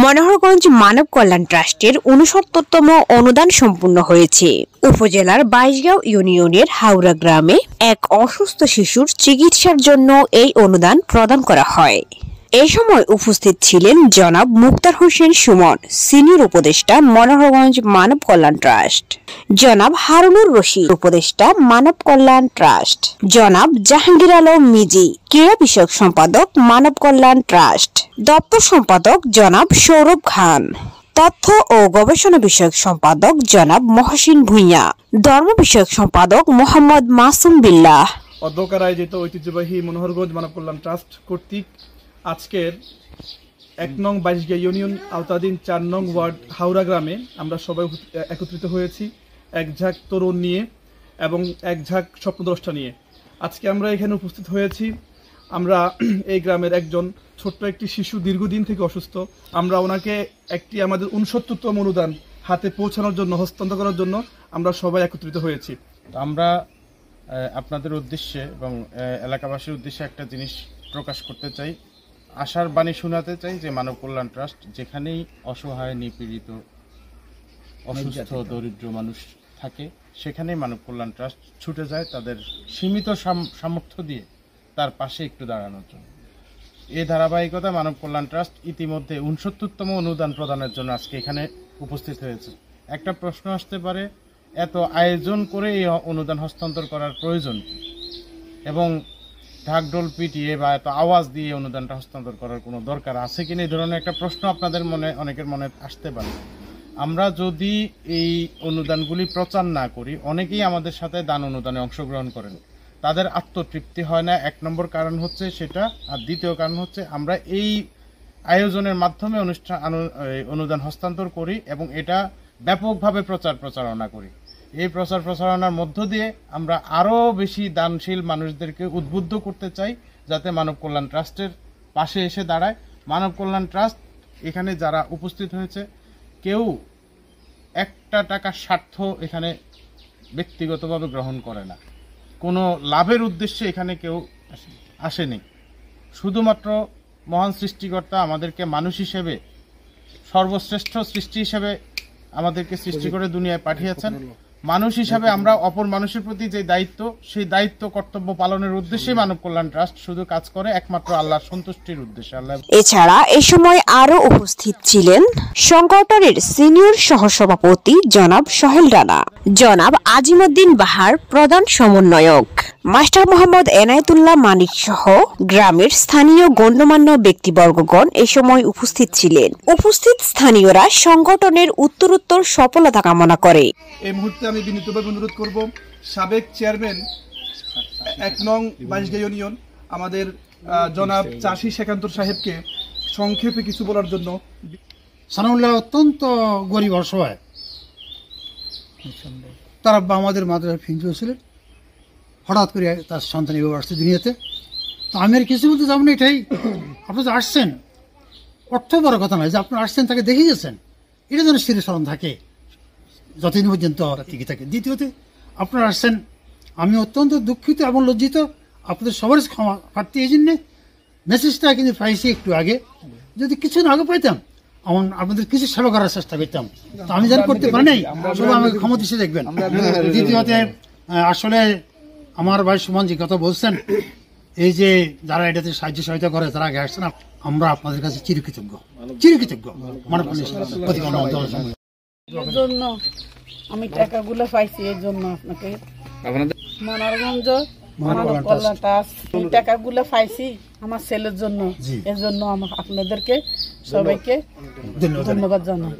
মনোহরগঞ্জ মানব কল্যাণ ট্রাস্টের ৬৯তম অনুদান সম্পূর্ণ হয়েছে। উপজেলার বাইশগাঁও ইউনিয়নের হাওড়া গ্রামে এক অসুস্থ শিশুর চিকিৎসার জন্য এই অনুদান প্রদান করা হয়। এই সময় উপস্থিত ছিলেন জনাব মুক্তার হোসেন সুমন, সিনিয়র উপদেষ্টা মনোহরগঞ্জ মানব কল্যাণ ট্রাস্ট, জনাব হারুনুর রশিদ, উপদেষ্টা মানব কল্যাণ ট্রাস্ট, জনাব জাহাঙ্গীর আলম মিজি, ক্রীড়া বিষয়ক সম্পাদক মানব কল্যাণ ট্রাস্ট, দপ্তর সম্পাদক জনাব সৌরভ খান, তথ্য ও গবেষণা বিষয়ক সম্পাদক জনাব মহসিন ভুঁইয়া, ধর্ম বিষয়ক সম্পাদক মোহাম্মদ মাসুম বিল্লাহ। অধ্যক্ষের আয়োজিত ঐতিহ্যবাহী মনোহরগঞ্জ মানব কল্যাণ ট্রাস্ট কর্তৃক আজকের ১ নং বাইশগাঁও ইউনিয়ন আওতাধীন ৪ নং ওয়ার্ড হাওড়া গ্রামে আমরা সবাই একত্রিত হয়েছি এক ঝাঁক তরুণ নিয়ে এবং এক ঝাঁক স্বপ্নদ্রষ্টা নিয়ে। আজকে আমরা এখানে উপস্থিত হয়েছি। আমরা এই গ্রামের একজন ছোট্ট একটি শিশু দীর্ঘদিন থেকে অসুস্থ। আমরা ওনাকে একটি আমাদের ৬৯তম অনুদান হাতে পৌঁছানোর জন্য, হস্তান্তর করার জন্য আমরা সবাই একত্রিত হয়েছি। আমরা আপনাদের উদ্দেশ্যে এবং এলাকাবাসীর উদ্দেশ্যে একটা জিনিস প্রকাশ করতে চাই, আশার বাণী শোনাতে চাই যে মানব কল্যাণ ট্রাস্ট যেখানেই অসহায়, নিপীড়িত, অসুস্থ, দরিদ্র মানুষ থাকে সেখানেই মানব কল্যাণ ট্রাস্ট ছুটে যায় তাদের সীমিত সামর্থ্য দিয়ে তার পাশে একটু দাঁড়ানোর জন্য। এই ধারাবাহিকতা মানব কল্যাণ ট্রাস্ট ইতিমধ্যে ৬৯তম অনুদান প্রদানের জন্য আজকে এখানে উপস্থিত হয়েছে। একটা প্রশ্ন আসতে পারে, এত আয়োজন করে এই অনুদান হস্তান্তর করার প্রয়োজন এবং ঢাকঢোল পিটিয়ে বা এত আওয়াজ দিয়ে অনুদানটা হস্তান্তর করার কোনো দরকার আছে কিনা, এই ধরনের একটা প্রশ্ন আপনাদের মনে, অনেকের মনে আসতে পারে। আমরা যদি এই অনুদানগুলি প্রচার না করি, অনেকেই আমাদের সাথে দান অনুদানে অংশগ্রহণ করেন, তাদের আত্মতৃপ্তি হয় না। ১ নম্বর কারণ হচ্ছে সেটা, আর দ্বিতীয় কারণ হচ্ছে আমরা এই আয়োজনের মাধ্যমে অনুদান হস্তান্তর করি এবং এটা ব্যাপকভাবে প্রচারণা করি। এই প্রচারণার মধ্য দিয়ে আমরা আরও বেশি দানশীল মানুষদেরকে উদ্বুদ্ধ করতে চাই যাতে মানব কল্যাণ ট্রাস্টের পাশে এসে দাঁড়ায়। মানব কল্যাণ ট্রাস্ট এখানে যারা উপস্থিত হয়েছে কেউ একটা টাকার স্বার্থ এখানে ব্যক্তিগতভাবে গ্রহণ করে না, কোনো লাভের উদ্দেশ্যে এখানে কেউ আসেনি। শুধুমাত্র মহান সৃষ্টিকর্তা আমাদেরকে মানুষ হিসেবে, সর্বশ্রেষ্ঠ সৃষ্টি হিসেবে আমাদেরকে সৃষ্টি করে দুনিয়ায় পাঠিয়েছেন। মানুষ হিসাবে আমরা অপর মানুষের প্রতি যে দায়িত্ব, সেই দায়িত্ব কর্তব্য পালনের উদ্দেশ্যে মানব কল্যাণ ট্রাস্ট শুধু কাজ করে একমাত্র আল্লাহর সন্তুষ্টির উদ্দেশ্যে। এছাড়া এই সময় আরো উপস্থিত ছিলেন সংগঠনের সিনিয়র সহসভাপতি জনাব সোহেল রানা, জনাব আজিমউদ্দিন বাহার প্রধান সমন্বয়ক, মাস্টার মোহাম্মদ এনায়েতুল্লাহ মানিক সহ গ্রামের স্থানীয় গণ্যমান্য ব্যক্তিবর্গগণ এই সময় উপস্থিত ছিলেন। উপস্থিত স্থানীয়রা সংগঠনের উত্তরোত্তর সফলতা কামনা করে। এই মুহূর্তে আমি বিনীতভাবে অনুরোধ করব সাবেক চেয়ারম্যান ১ নং বাইশগাঁও ইউনিয়ন আমাদের জনাব চাষি শেখান্তর সাহেবকে সংক্ষেপে কিছু বলার জন্য। সানাউল্লাহ অত্যন্ত গরিব অসহায়, তার আব্বা আমাদের মাদ্রাসার প্রিন্সিপাল ছিলেন। হঠাৎ করে তার সন্তান এভাবে আসছে দুনিয়াতে। তো আমি আর কিছু বলতে যাবো না, এটাই আপনি যে আসছেন, অর্থ বড় কথা নয়, যে আপনারা আসছেন তাকে দেখে গেছেন, এটা যেন স্মরণ থাকে যতদিন পর্যন্ত টিকে থাকে। দ্বিতীয়ত আপনারা আসছেন, আমি অত্যন্ত দুঃখিত এবং লজ্জিত, আপনাদের সবার ক্ষমা প্রার্থী। এই জন্যে মেসেজটা কিন্তু পাইছি একটু আগে, যদি কিছু না আগে পাইতাম আমার আপনাদের কিছু সেবা করার চেষ্টা করতাম। তো আমি যেন করতে পারি নাই, শুধু আমাকে ক্ষমা দৃষ্টি দেখবেন। দ্বিতীয়তে আসলে আমার ভাই সুমন যে কথা বলছেন, এই যে যারা এটাতে সাহায্য সহায়তা করে, তারা আগে আসছেন, আমরা আপনাদের কাছে চিরকৃতজ্ঞ মানব জন্য আমি টাকাগুলো পাইছি। এর জন্য আপনাকে মনোহরগঞ্জ মানব কল্যাণ ট্রাস্ট টাকাগুলো পাইছি আমার ছেলের জন্য। এর জন্য আপনাদেরকে সবাইকে ধন্যবাদ জানাই।